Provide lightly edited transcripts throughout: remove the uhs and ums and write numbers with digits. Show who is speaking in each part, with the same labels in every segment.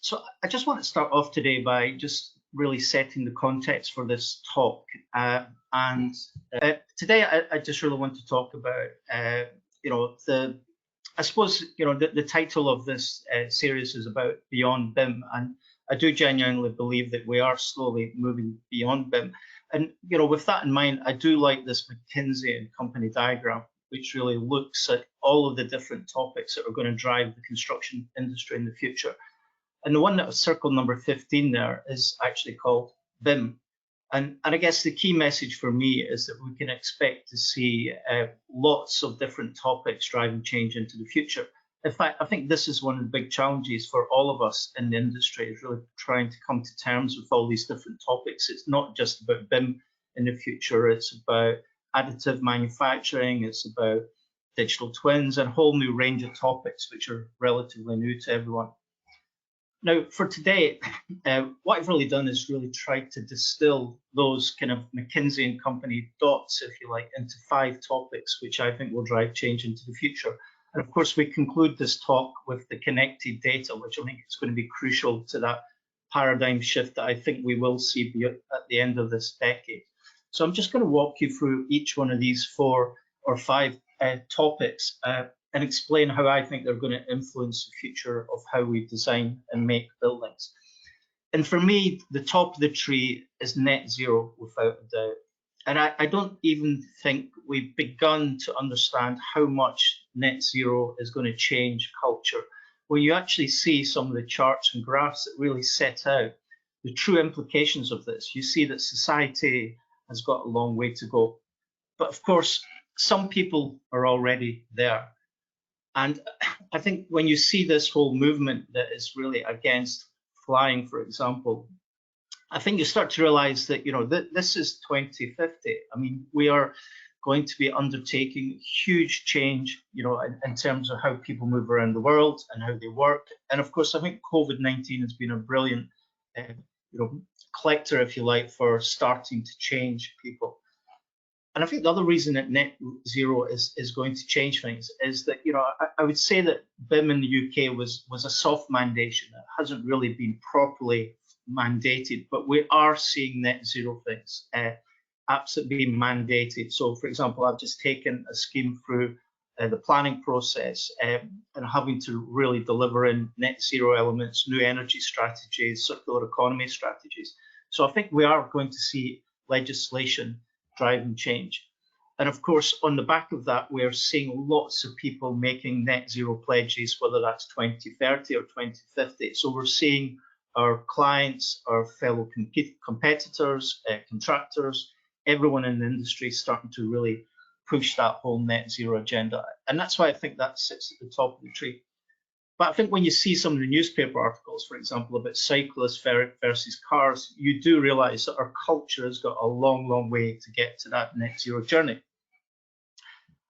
Speaker 1: So I just want to start off today by just really setting the context for this talk. Today I just really want to talk about, I suppose, the title of this series is about Beyond BIM, and I do genuinely believe that we are slowly moving beyond BIM. And, with that in mind, I do like this McKinsey and Company diagram, which really looks at all of the different topics that are going to drive the construction industry in the future. And the one that was circled number 15 there is actually called BIM. And I guess the key message for me is that we can expect to see lots of different topics driving change into the future. In fact, I think this is one of the big challenges for all of us in the industry, is really trying to come to terms with all these different topics. It's not just about BIM in the future, it's about additive manufacturing, it's about digital twins, and a whole new range of topics which are relatively new to everyone. Now, for today, what I've really done is really tried to distill those kind of McKinsey and Company dots, if you like, into 5 topics, which I think will drive change into the future. And of course, we conclude this talk with the connected data, which I think is going to be crucial to that paradigm shift that I think we will see at the end of this decade. So I'm just going to walk you through each one of these 4 or 5 topics and explain how I think they're going to influence the future of how we design and make buildings. And for me, the top of the tree is net zero, without a doubt. And I don't even think we've begun to understand how much net zero is going to change culture. When you actually see some of the charts and graphs that really set out the true implications of this, you see that society has got a long way to go. But of course, some people are already there. And I think when you see this whole movement that is really against flying, for example, I think you start to realize that, this is 2050. I mean, we are going to be undertaking huge change, in terms of how people move around the world and how they work. And of course, I think COVID-19 has been a brilliant, collector, if you like, for starting to change people. And I think the other reason that net zero is going to change things is that, I would say that BIM in the UK was a soft mandation. It hasn't really been properly mandated, but we are seeing net zero things absolutely being mandated. So, for example, I've just taken a scheme through the planning process and having to really deliver in net zero elements, new energy strategies, circular economy strategies. So I think we are going to see legislation driving change. And of course, on the back of that, we're seeing lots of people making net zero pledges, whether that's 2030 or 2050. So we're seeing our clients, our fellow competitors, contractors, everyone in the industry starting to really push that whole net zero agenda. And that's why I think that sits at the top of the tree. But I think when you see some of the newspaper articles, for example, about cyclists versus cars, you do realize that our culture has got a long, long way to get to that net zero journey.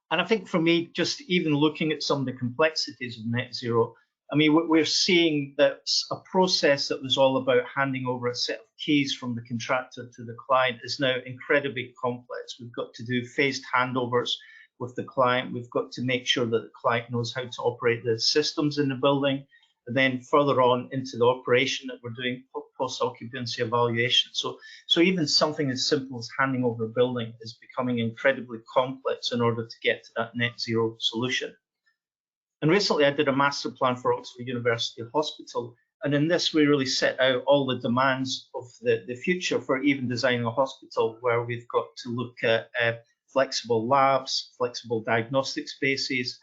Speaker 1: And I think for me, just even looking at some of the complexities of net zero, I mean, we're seeing that a process that was all about handing over a set of keys from the contractor to the client is now incredibly complex. We've got to do phased handovers with the client. We've got to make sure that the client knows how to operate the systems in the building, and then further on into the operation that we're doing post-occupancy evaluation. So even something as simple as handing over a building is becoming incredibly complex in order to get to that net zero solution. And recently I did a master plan for Oxford University Hospital, and in this we really set out all the demands of the future for even designing a hospital, where we've got to look at flexible labs, flexible diagnostic spaces,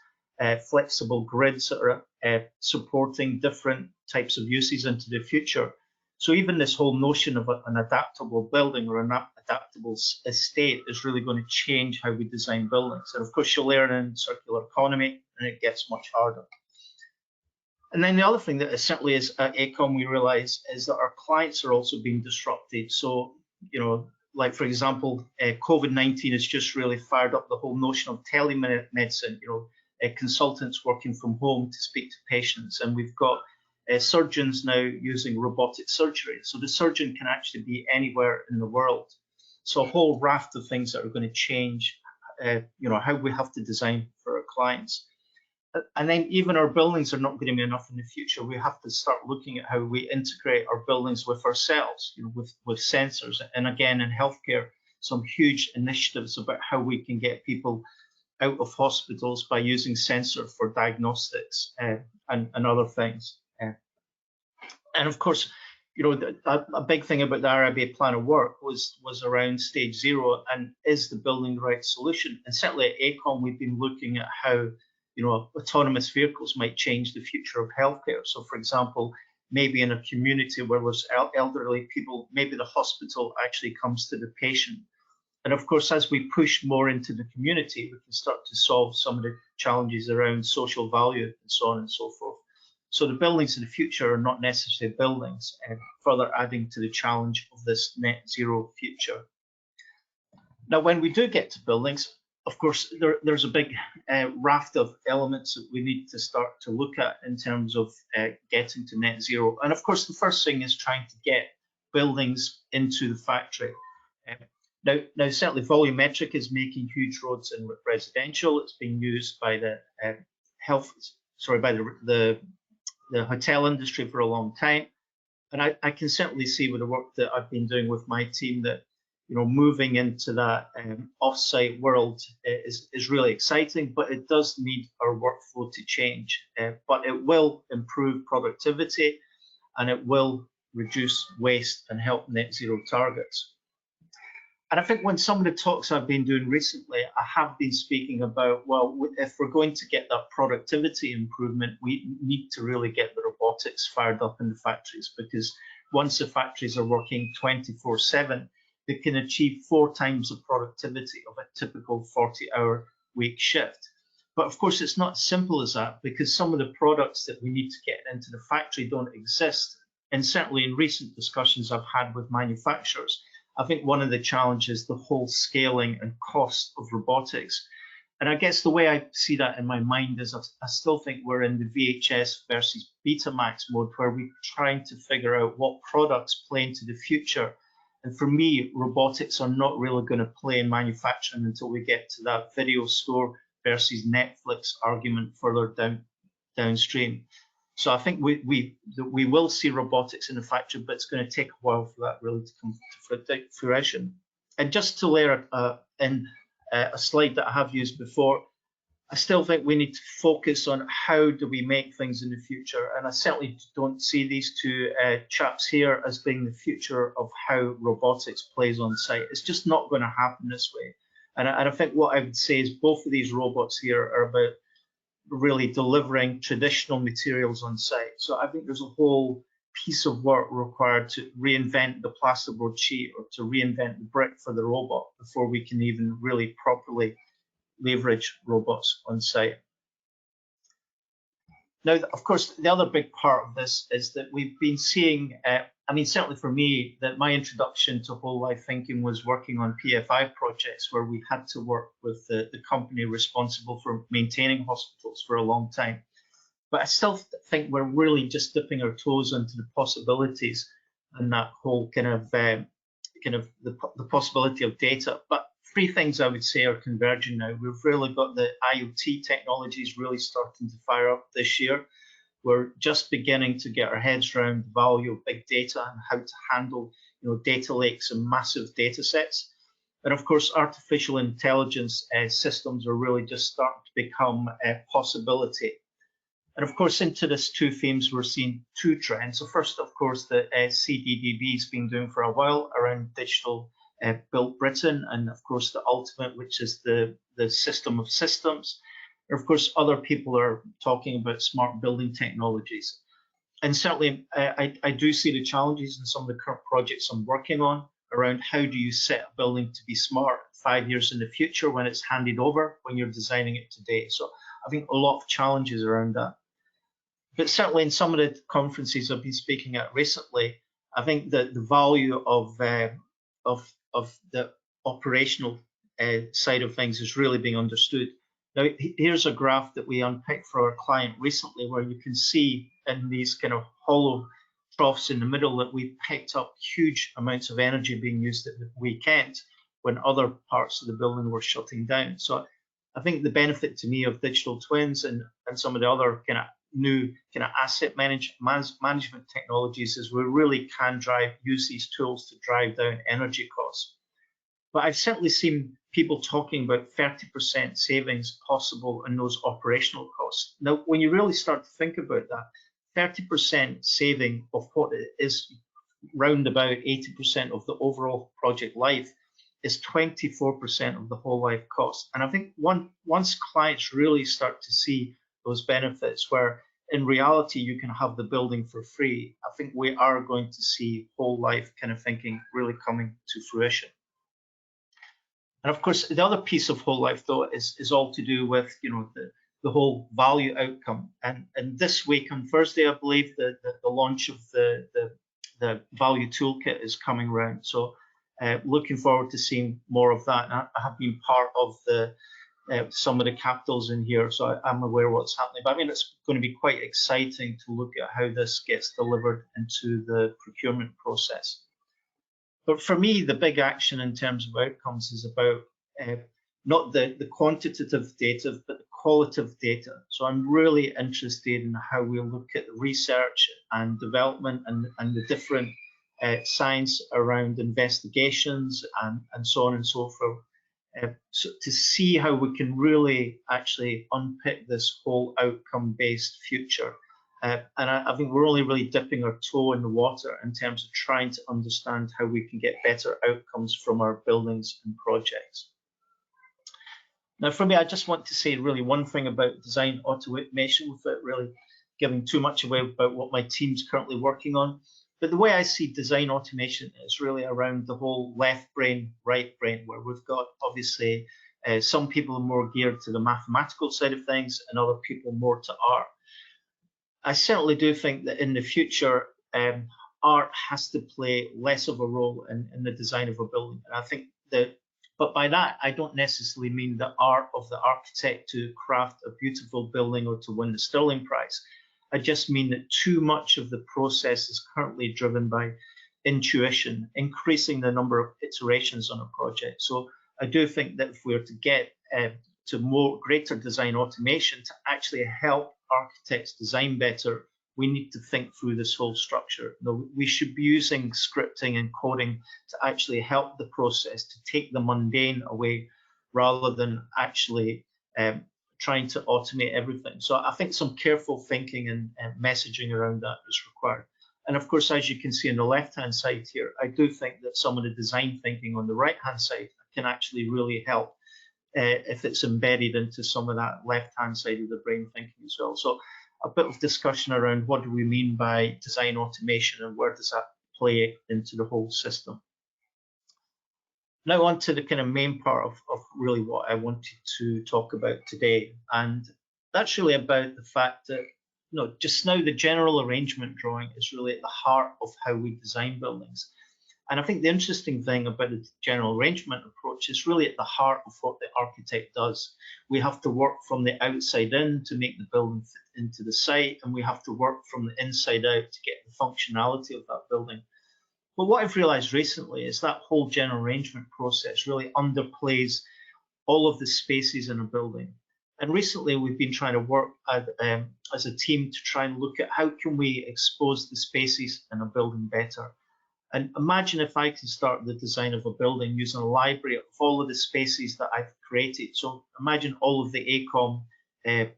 Speaker 1: flexible grids that are supporting different types of uses into the future. So even this whole notion of an adaptable building or an adaptable estate is really going to change how we design buildings. And of course, you'll learn in circular economy, and it gets much harder. And then the other thing that certainly is at AECOM we realize is that our clients are also being disrupted. So, like for example, COVID-19 has just really fired up the whole notion of telemedicine, consultants working from home to speak to patients. And we've got surgeons now using robotic surgery. So the surgeon can actually be anywhere in the world. So a whole raft of things that are going to change, how we have to design for our clients. and then even our buildings are not going to be enough in the future. We have to start looking at how we integrate our buildings with ourselves, with sensors. And again, in healthcare, some huge initiatives about how we can get people out of hospitals by using sensor for diagnostics and other things. And of course, a big thing about the RIBA plan of work was around stage 0 and is the building the right solution? And certainly at AECOM, we've been looking at how autonomous vehicles might change the future of healthcare. So for example, maybe in a community where there's elderly people, maybe the hospital actually comes to the patient. And of course, as we push more into the community, we can start to solve some of the challenges around social value and so on and so forth. So the buildings of the future are not necessarily buildings, and further adding to the challenge of this net zero future. Now, when we do get to buildings, of course, there's a big raft of elements that we need to start to look at in terms of getting to net zero. And of course, the first thing is trying to get buildings into the factory. Now, certainly volumetric is making huge roads in residential. It's being used by the the hotel industry for a long time. And I can certainly see with the work that I've been doing with my team that, moving into that off-site world is really exciting, but it does need our workflow to change. But it will improve productivity and it will reduce waste and help net zero targets. And I think when some of the talks I've been doing recently, I have been speaking about, well, if we're going to get that productivity improvement, we need to really get the robotics fired up in the factories, because once the factories are working 24/7, they can achieve 4 times the productivity of a typical 40-hour week shift. But of course, it's not as simple as that, because some of the products that we need to get into the factory don't exist. And certainly in recent discussions I've had with manufacturers, I think one of the challenges is the whole scaling and cost of robotics. And I guess the way I see that in my mind is I still think we're in the VHS versus Betamax mode, where we're trying to figure out what products play into the future. And for me, robotics are not really going to play in manufacturing until we get to that video store versus Netflix argument further downstream. So I think we will see robotics in the factory, but it's going to take a while for that really to come to fruition. And just to layer in a slide that I have used before, I still think we need to focus on how do we make things in the future. And I certainly don't see these two chaps here as being the future of how robotics plays on site. It's just not going to happen this way. And I think what I would say is both of these robots here are about really delivering traditional materials on site. So I think there's a whole piece of work required to reinvent the plasterboard sheet or to reinvent the brick for the robot before we can even really properly leverage robots on site. Now, of course, the other big part of this is that we've been seeing, I mean, certainly for me, that my introduction to whole life thinking was working on PFI projects where we had to work with the company responsible for maintaining hospitals for a long time. But I still think we're really just dipping our toes into the possibilities and that whole kind of the possibility of data. But 3 things I would say are converging now. We've really got the IoT technologies really starting to fire up this year. We're just beginning to get our heads around the value of big data and how to handle, data lakes and massive data sets. And of course, artificial intelligence systems are really just starting to become a possibility. And of course, into these 2 themes, we're seeing 2 trends. So first, of course, the CDDB has been doing for a while around digital built Britain, and of course the ultimate, which is the system of systems. And of course, other people are talking about smart building technologies. And certainly, I do see the challenges in some of the current projects I'm working on around how do you set a building to be smart 5 years in the future when it's handed over, when you're designing it today. So I think a lot of challenges around that. But certainly in some of the conferences I've been speaking at recently, I think that the value of the operational side of things is really being understood. Now, here's a graph that we unpicked for our client recently, where you can see in these kind of hollow troughs in the middle that we picked up huge amounts of energy being used at the weekend when other parts of the building were shutting down. So I think the benefit to me of digital twins and and some of the other kind of new kind of asset management technologies is we really can use these tools to drive down energy costs. But I've certainly seen people talking about 30% savings possible in those operational costs. Now, when you really start to think about that, 30% saving of what is round about 80% of the overall project life is 24% of the whole life cost. And I think once clients really start to see those benefits, where in reality you can have the building for free, I think we are going to see whole life kind of thinking really coming to fruition. And of course, the other piece of whole life, though, is all to do with, you know, the whole value outcome. And this week on Thursday, I believe the launch of the value toolkit is coming around. So looking forward to seeing more of that. And I have been part of some of the capitals in here, so I'm aware of what's happening. But I mean, it's going to be quite exciting to look at how this gets delivered into the procurement process. But for me, the big action in terms of outcomes is about not the quantitative data, but the qualitative data. So I'm really interested in how we look at the research and development and the different science around investigations and so on and so forth, so to see how we can really actually unpick this whole outcome-based future. And I think we're only really dipping our toe in the water in terms of trying to understand how we can get better outcomes from our buildings and projects. Now, for me, I just want to say really one thing about design automation without really giving too much away about what my team's currently working on. But the way I see design automation is really around the whole left brain, right brain, where we've got obviously some people are more geared to the mathematical side of things and other people more to art. I certainly do think that in the future, art has to play less of a role in the design of a building. And I think that, but by that, I don't necessarily mean the art of the architect to craft a beautiful building or to win the Stirling Prize. I just mean that too much of the process is currently driven by intuition, increasing the number of iterations on a project. So I do think that if we are to get to greater design automation to actually help architects design better, we need to think through this whole structure. We should be using scripting and coding to actually help the process, to take the mundane away rather than actually trying to automate everything. So I think some careful thinking and messaging around that is required. And of course, as you can see on the left-hand side here, I do think that some of the design thinking on the right-hand side can actually really help if it's embedded into some of that left-hand side of the brain thinking as well. So a bit of discussion around what do we mean by design automation and where does that play into the whole system. Now on to the kind of main part of really what I wanted to talk about today. And that's really about the fact that, you know, just now the general arrangement drawing is really at the heart of how we design buildings. And I think the interesting thing about the general arrangement approach is really at the heart of what the architect does. We have to work from the outside in to make the building fit into the site, and we have to work from the inside out to get the functionality of that building. But what I've realized recently is that whole general arrangement process really underplays all of the spaces in a building. And recently we've been trying to work as a team to try and look at how can we expose the spaces in a building better. And imagine if I can start the design of a building using a library of all of the spaces that I've created. So imagine all of the AECOM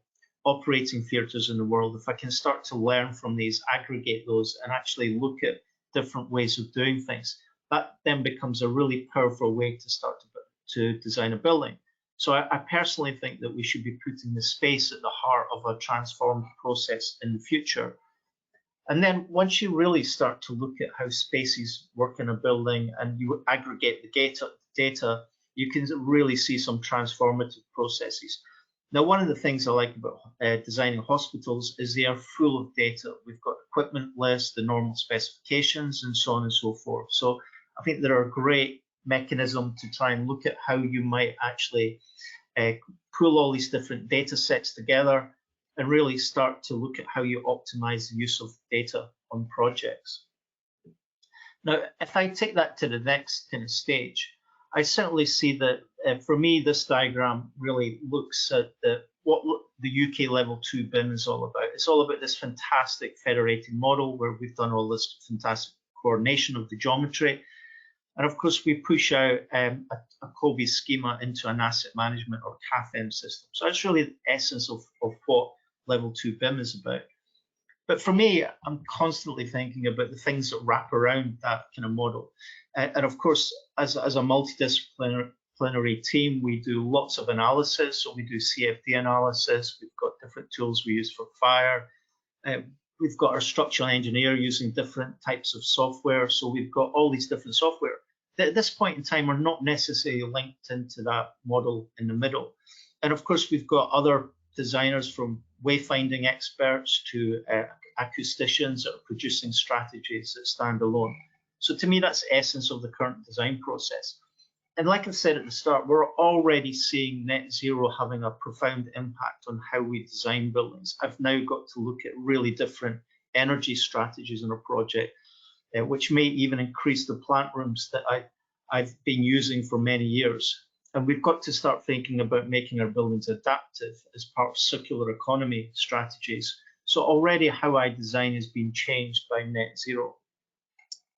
Speaker 1: operating theatres in the world. If I can start to learn from these, aggregate those, and actually look at different ways of doing things, that then becomes a really powerful way to start to design a building. So I personally think that we should be putting the space at the heart of a transformed process in the future. And then once you really start to look at how spaces work in a building and you aggregate the data, you can really see some transformative processes. Now, one of the things I like about designing hospitals is they are full of data. We've got equipment lists, the normal specifications, and so on and so forth. So I think they're a great mechanism to try and look at how you might actually pull all these different data sets together and really start to look at how you optimize the use of data on projects. Now, if I take that to the next kind of stage, I certainly see that for me, this diagram really looks at what the UK level 2 BIM is all about. It's all about this fantastic federated model where we've done all this fantastic coordination of the geometry. And of course, we push out a COBie schema into an asset management or CAFM system. So that's really the essence of what level 2 BIM is about. But for me, I'm constantly thinking about the things that wrap around that kind of model. And of course, as a multidisciplinary team, we do lots of analysis. So we do CFD analysis. We've got different tools we use for fire. We've got our structural engineer using different types of software. So we've got all these different software that at this point in time are not necessarily linked into that model in the middle. And of course, we've got other designers from wayfinding experts to acousticians that are producing strategies that stand alone. So to me, that's the essence of the current design process. And like I said at the start, we're already seeing net zero having a profound impact on how we design buildings. I've now got to look at really different energy strategies in a project, which may even increase the plant rooms that I've been using for many years. And we've got to start thinking about making our buildings adaptive as part of circular economy strategies. So already how I design has been changed by net zero.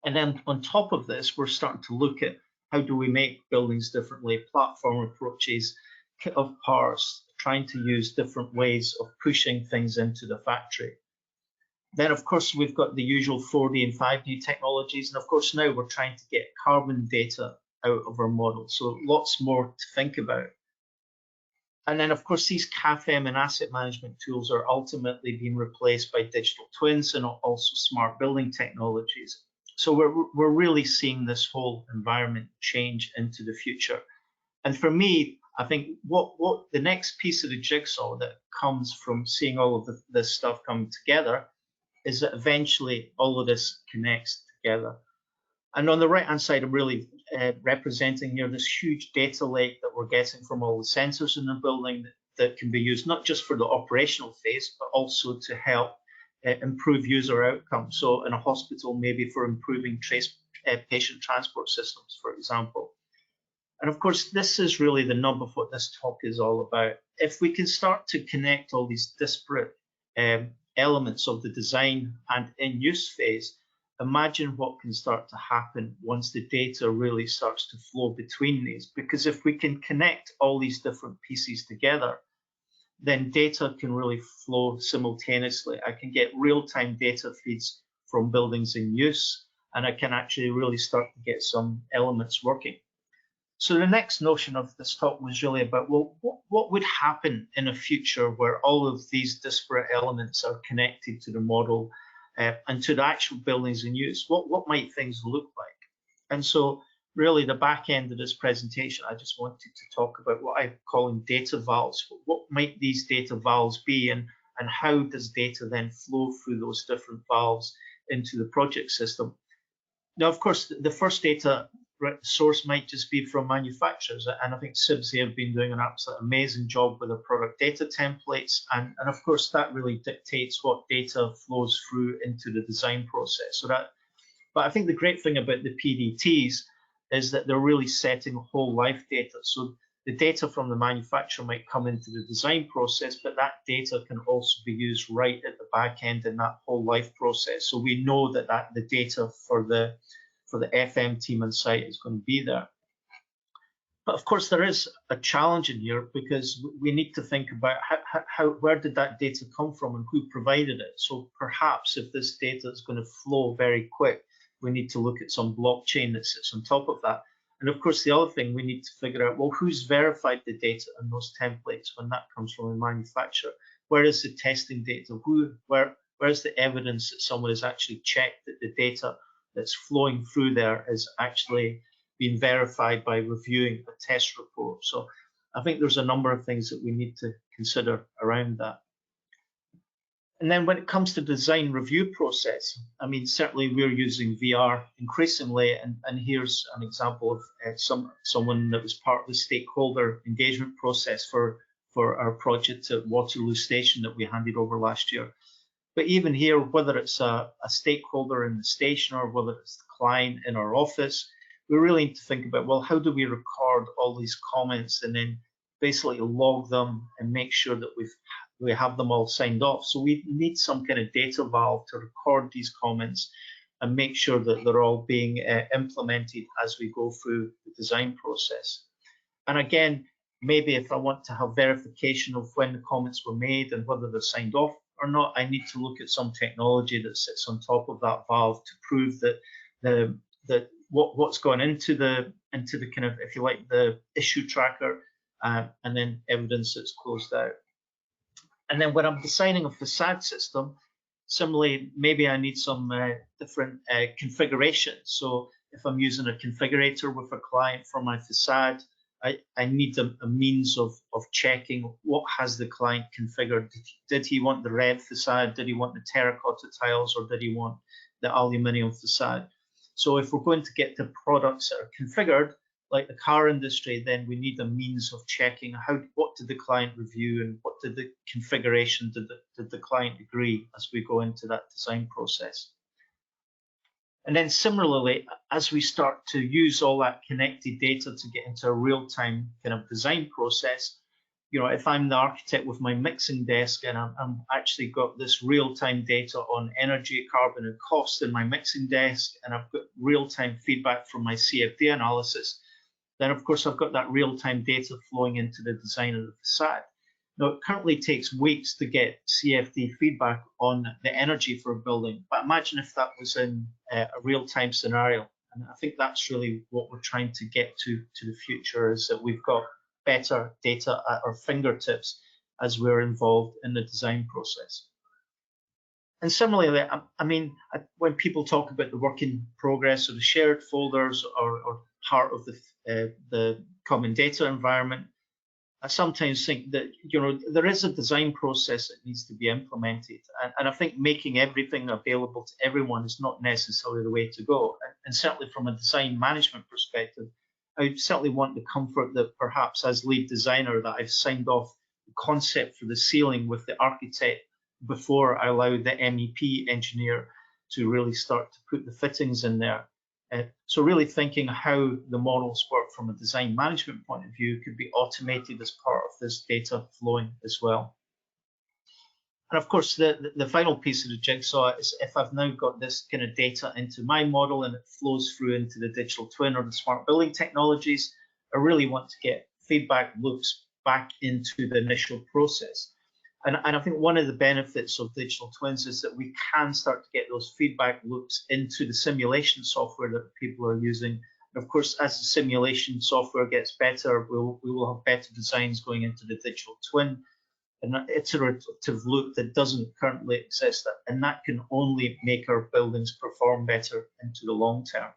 Speaker 1: And then on top of this, we're starting to look at how do we make buildings differently, platform approaches, kit of parts, trying to use different ways of pushing things into the factory. Then, of course, we've got the usual 4D and 5D technologies. And of course, now we're trying to get carbon data out of our model. So lots more to think about. And then, of course, these CAFM and asset management tools are ultimately being replaced by digital twins and also smart building technologies. So we're really seeing this whole environment change into the future. And for me, I think what the next piece of the jigsaw that comes from seeing all of this stuff come together is that eventually all of this connects together. And on the right-hand side, I'm really representing here this huge data lake that we're getting from all the sensors in the building that can be used not just for the operational phase, but also to help improve user outcomes. So in a hospital, maybe for improving patient transport systems, for example. And of course, this is really the nub of what this talk is all about. If we can start to connect all these disparate elements of the design and in-use phase, imagine what can start to happen once the data really starts to flow between these. Because if we can connect all these different pieces together, then data can really flow simultaneously. I can get real-time data feeds from buildings in use, and I can actually really start to get some elements working. So the next notion of this talk was really about, well, what would happen in a future where all of these disparate elements are connected to the model and to the actual buildings in use? What might things look like? And so really the back end of this presentation, I just wanted to talk about what I'm calling data valves. What might these data valves be, and how does data then flow through those different valves into the project system? Now, of course, the first data source might just be from manufacturers, and I think SIBS have been doing an absolutely amazing job with their product data templates, and of course that really dictates what data flows through into the design process. But I think the great thing about the PDTs is that they're really setting whole life data. So the data from the manufacturer might come into the design process, but that data can also be used right at the back end in that whole life process. So we know that the data for the FM team on site is going to be there. But of course, there is a challenge in here because we need to think about where did that data come from and who provided it. So perhaps if this data is going to flow very quick, we need to look at some blockchain that sits on top of that. And of course, the other thing we need to figure out, well, who's verified the data in those templates when that comes from a manufacturer? Where is the testing data? Where's the evidence that someone has actually checked that the data that's flowing through there is actually being verified by reviewing a test report? So I think there's a number of things that we need to consider around that. And then when it comes to design review process, I mean, certainly we're using VR increasingly, and here's an example of someone that was part of the stakeholder engagement process for our project at Waterloo Station that we handed over last year. But even here, whether it's a stakeholder in the station or whether it's the client in our office, we really need to think about, well, how do we record all these comments and then basically log them and make sure that we have them all signed off. So we need some kind of data valve to record these comments and make sure that they're all being implemented as we go through the design process. And again, maybe if I want to have verification of when the comments were made and whether they're signed off or not, I need to look at some technology that sits on top of that valve to prove that what's gone into the kind of, if you like, the issue tracker, and then evidence that's closed out. And then when I'm designing a facade system, similarly, maybe I need some different configuration. So if I'm using a configurator with a client for my facade, I need a means of checking what has the client configured. Did he want the red facade? Did he want the terracotta tiles? Or did he want the aluminium facade? So if we're going to get to products that are configured, like the car industry, then we need a means of checking what did the client review and what did the configuration did the client agree as we go into that design process. And then similarly, as we start to use all that connected data to get into a real-time kind of design process, you know, if I'm the architect with my mixing desk and I'm actually got this real-time data on energy, carbon, and cost in my mixing desk, and I've got real-time feedback from my CFD analysis, then of course I've got that real-time data flowing into the design of the facade. Now, it currently takes weeks to get CFD feedback on the energy for a building, but imagine if that was in a real-time scenario. And I think that's really what we're trying to get to the future, is that we've got better data at our fingertips as we're involved in the design process. And similarly, I mean, when people talk about the work in progress or the shared folders or part of the common data environment, I sometimes think that, you know, there is a design process that needs to be implemented. And I think making everything available to everyone is not necessarily the way to go. And certainly from a design management perspective, I would certainly want the comfort that perhaps as lead designer that I've signed off the concept for the ceiling with the architect before I allow the MEP engineer to really start to put the fittings in there. So really thinking how the models work from a design management point of view could be automated as part of this data flowing as well. And of course, the final piece of the jigsaw is if I've now got this kind of data into my model and it flows through into the digital twin or the smart building technologies, I really want to get feedback loops back into the initial process. And I think one of the benefits of digital twins is that we can start to get those feedback loops into the simulation software that people are using. And of course, as the simulation software gets better, we will have better designs going into the digital twin, an iterative loop that doesn't currently exist. And that can only make our buildings perform better into the long term.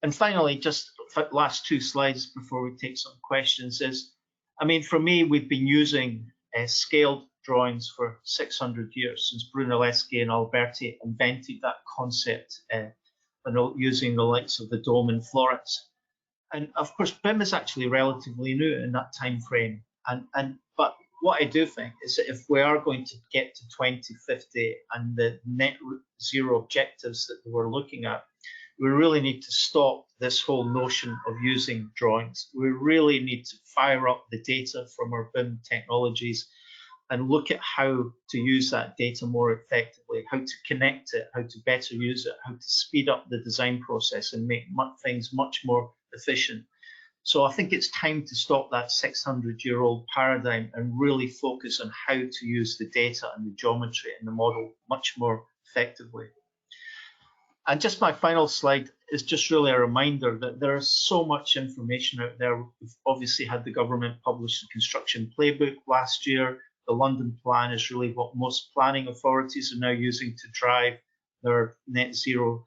Speaker 1: And finally, just last two slides before we take some questions is, I mean, for me, we've been using scaled drawings for 600 years, since Brunelleschi and Alberti invented that concept, using the likes of the dome in Florence. And of course, BIM is actually relatively new in that time frame. But what I do think is that if we are going to get to 2050 and the net zero objectives that we're looking at, we really need to stop this whole notion of using drawings. We really need to fire up the data from our BIM technologies and look at how to use that data more effectively, how to connect it, how to better use it, how to speed up the design process and make things much more efficient. So I think it's time to stop that 600-year-old paradigm and really focus on how to use the data and the geometry and the model much more effectively. And just my final slide is just really a reminder that there is so much information out there. We've obviously had the government publish the construction playbook last year. The London plan is really what most planning authorities are now using to drive their net zero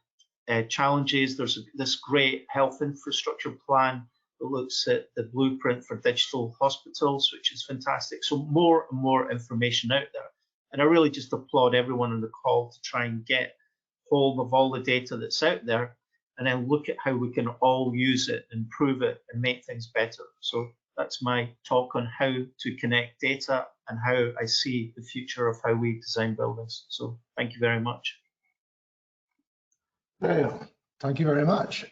Speaker 1: challenges. There's this great health infrastructure plan that looks at the blueprint for digital hospitals, which is fantastic. So more and more information out there. And I really just applaud everyone on the call to try and get hold of all the data that's out there and then look at how we can all use it, improve it, and make things better. So that's my talk on how to connect data and how I see the future of how we design buildings. So thank you very much.
Speaker 2: Yeah, Thank you very much.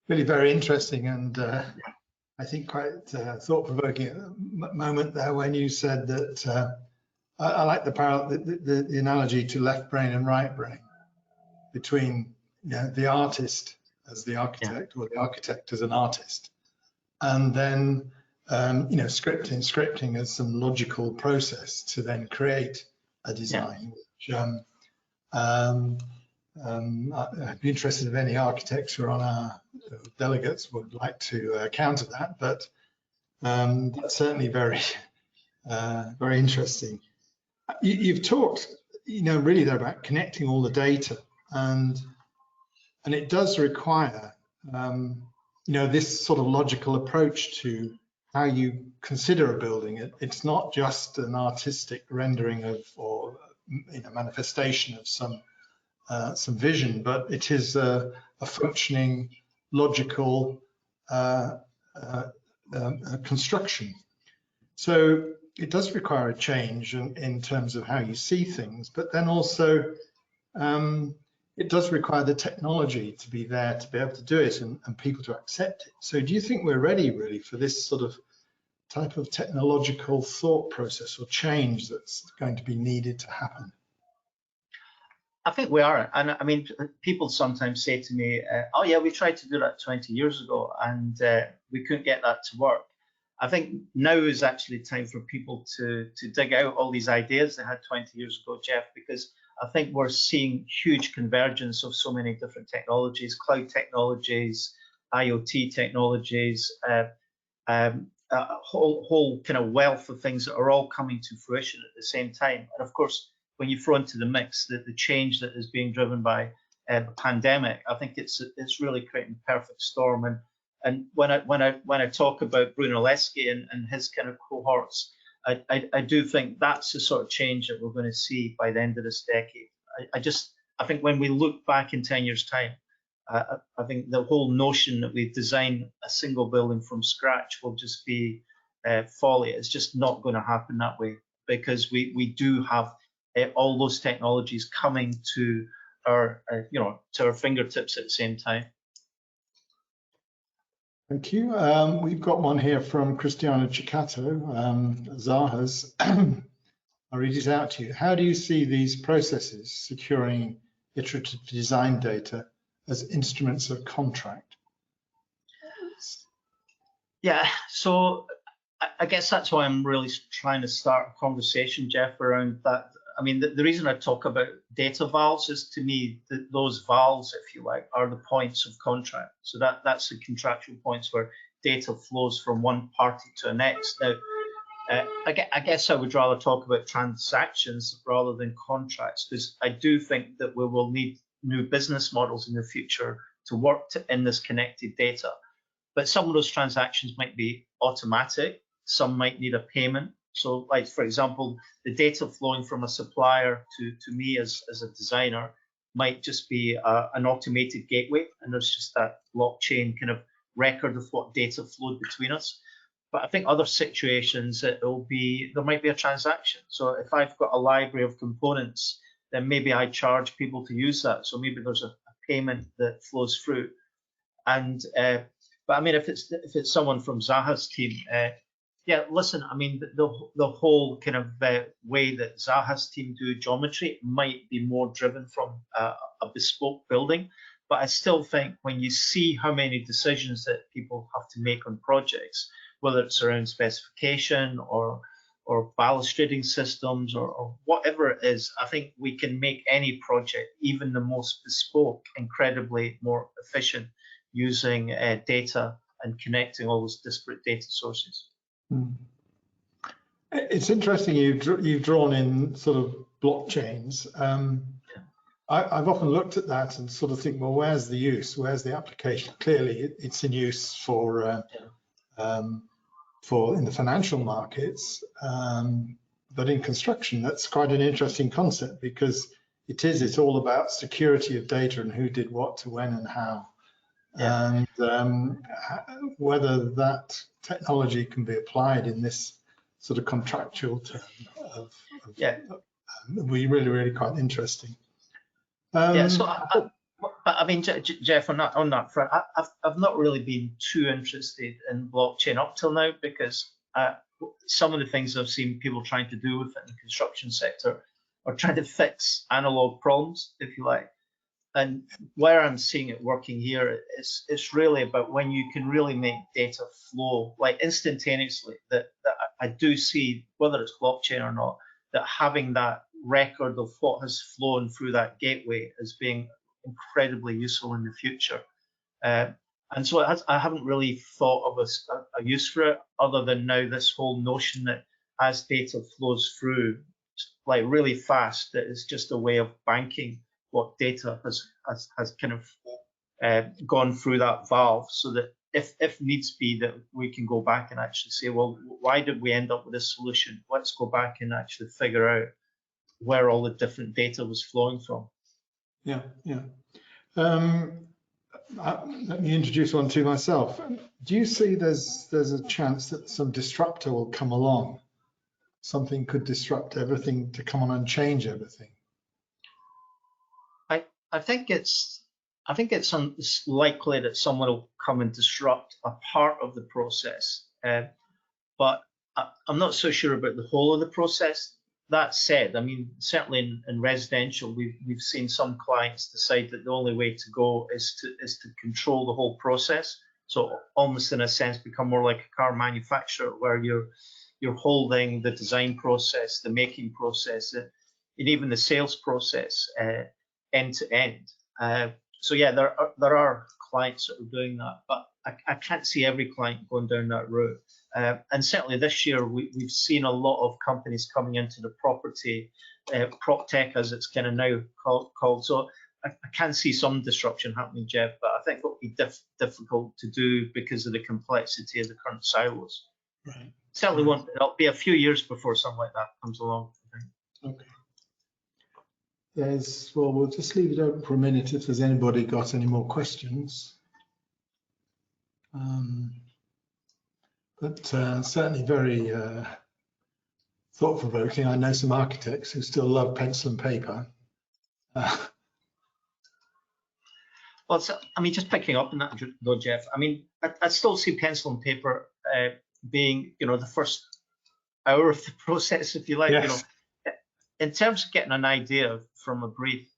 Speaker 2: Really very interesting, and I think quite thought-provoking moment there when you said that I like the analogy to left brain and right brain, between the artist as the architect, or the architect as an artist, and then scripting as some logical process to then create a design. Which I'd be interested if any architects who are on our delegates would like to counter that, but that's certainly very very interesting. You've talked, really there about connecting all the data, and it does require, this sort of logical approach to how you consider a building. It's not just an artistic rendering of, or manifestation of some vision, but it is a functioning, logical construction. So it does require a change in terms of how you see things, but then also it does require the technology to be there to be able to do it, and people to accept it. So do you think we're ready really for this sort of type of technological thought process or change that's going to be needed to happen?
Speaker 1: I think we are, and I mean, people sometimes say to me, "Oh yeah, we tried to do that 20 years ago, and we couldn't get that to work." I think now is actually time for people to dig out all these ideas they had 20 years ago, Jeff, because I think we're seeing huge convergence of so many different technologies, cloud technologies, IoT technologies, a whole kind of wealth of things that are all coming to fruition at the same time. And of course, when you throw into the mix the change that is being driven by the pandemic, I think it's really creating a perfect storm. And when I talk about Bruno Leskay and his kind of cohorts, I do think that's the sort of change that we're going to see by the end of this decade. I think when we look back in 10 years' time, I think the whole notion that we design a single building from scratch will just be folly. It's just not going to happen that way, because we do have all those technologies coming to our to our fingertips at the same time.
Speaker 2: Thank you. We've got one here from Cristiano Chicato, Zaha's. I'll read it out to you. How do you see these processes securing iterative design data as instruments of contract?
Speaker 1: Yeah, so I guess that's why I'm really trying to start a conversation, Jeff, around that. I mean, the reason I talk about data valves is, to me, those valves, if you like, are the points of contract. So that's the contractual points where data flows from one party to the next. Now, I guess I would rather talk about transactions rather than contracts, because I do think that we will need new business models in the future to work in this connected data. But some of those transactions might be automatic. Some might need a payment. So, like, for example, the data flowing from a supplier to me as a designer might just be an automated gateway, and there's just that blockchain kind of record of what data flowed between us. But I think other situations, there might be a transaction. So if I've got a library of components, then maybe I charge people to use that. So maybe there's a payment that flows through. And but I mean, if it's someone from Zaha's team, yeah, listen, I mean, the whole kind of way that Zaha's team do geometry might be more driven from a bespoke building. But I still think when you see how many decisions that people have to make on projects, whether it's around specification or balustrading systems or whatever it is, I think we can make any project, even the most bespoke, incredibly more efficient using data and connecting all those disparate data sources.
Speaker 2: It's interesting you've drawn in sort of blockchains. I've often looked at that and sort of think, well, where's the use? Where's the application? Clearly, it's in use for in the financial markets, but in construction, that's quite an interesting concept, because it's all about security of data and who did what to when and how. Yeah. And whether that technology can be applied in this sort of contractual term will be really, really quite interesting.
Speaker 1: Yeah, so I mean, Jeff, on that front, I've not really been too interested in blockchain up till now, because some of the things I've seen people trying to do with it in the construction sector are trying to fix analog problems, if you like. And where I'm seeing it working here is it's really about when you can really make data flow like instantaneously. That I do see, whether it's blockchain or not, that having that record of what has flown through that gateway as being incredibly useful in the future. And so I haven't really thought of a use for it, other than now this whole notion that as data flows through like really fast, that it's just a way of banking what data has kind of gone through that valve, so that if needs be, that we can go back and actually say, well, why did we end up with this solution? Let's go back and actually figure out where all the different data was flowing from.
Speaker 2: Yeah, yeah. Let me introduce one to myself. Do you see there's a chance that some disruptor will come along? Something could disrupt everything to come on and change everything.
Speaker 1: I think it's likely that someone will come and disrupt a part of the process, but I'm not so sure about the whole of the process. That said, I mean, certainly in residential, we've seen some clients decide that the only way to go is to control the whole process. So almost in a sense become more like a car manufacturer, where you're holding the design process, the making process, and even the sales process end to end. So yeah, there are clients that are doing that, but I can't see every client going down that route. And certainly this year, we've seen a lot of companies coming into the property, prop tech as it's kind of now called. So I can see some disruption happening, Jeff, but I think it'll be difficult to do because of the complexity of the current silos.
Speaker 2: Right.
Speaker 1: Certainly won't. It'll be a few years before something like that comes along.
Speaker 2: Okay. Well, we'll just leave it open for a minute if there's anybody got any more questions. But certainly very thought-provoking. I know some architects who still love pencil and paper.
Speaker 1: Well, I mean, just picking up on that though, Jeff, I mean, I still see pencil and paper being, the first hour of the process, if you like.
Speaker 2: Yes.
Speaker 1: In terms of getting an idea from a brief,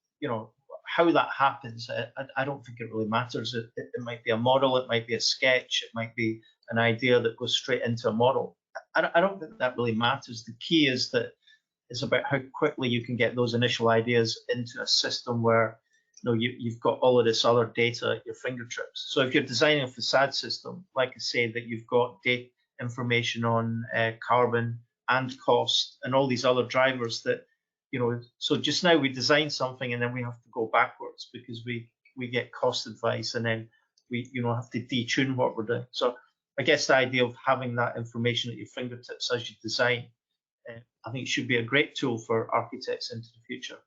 Speaker 1: how that happens, I don't think it really matters. It might be a model, it might be a sketch, it might be an idea that goes straight into a model. I don't think that really matters. The key is that it's about how quickly you can get those initial ideas into a system where you've got all of this other data at your fingertips. So if you're designing a facade system, like I say, that you've got data information on carbon and cost and all these other drivers that, so just now we design something and then we have to go backwards because we get cost advice and then we have to detune what we're doing. So I guess the idea of having that information at your fingertips as you design, I think should be a great tool for architects into the future.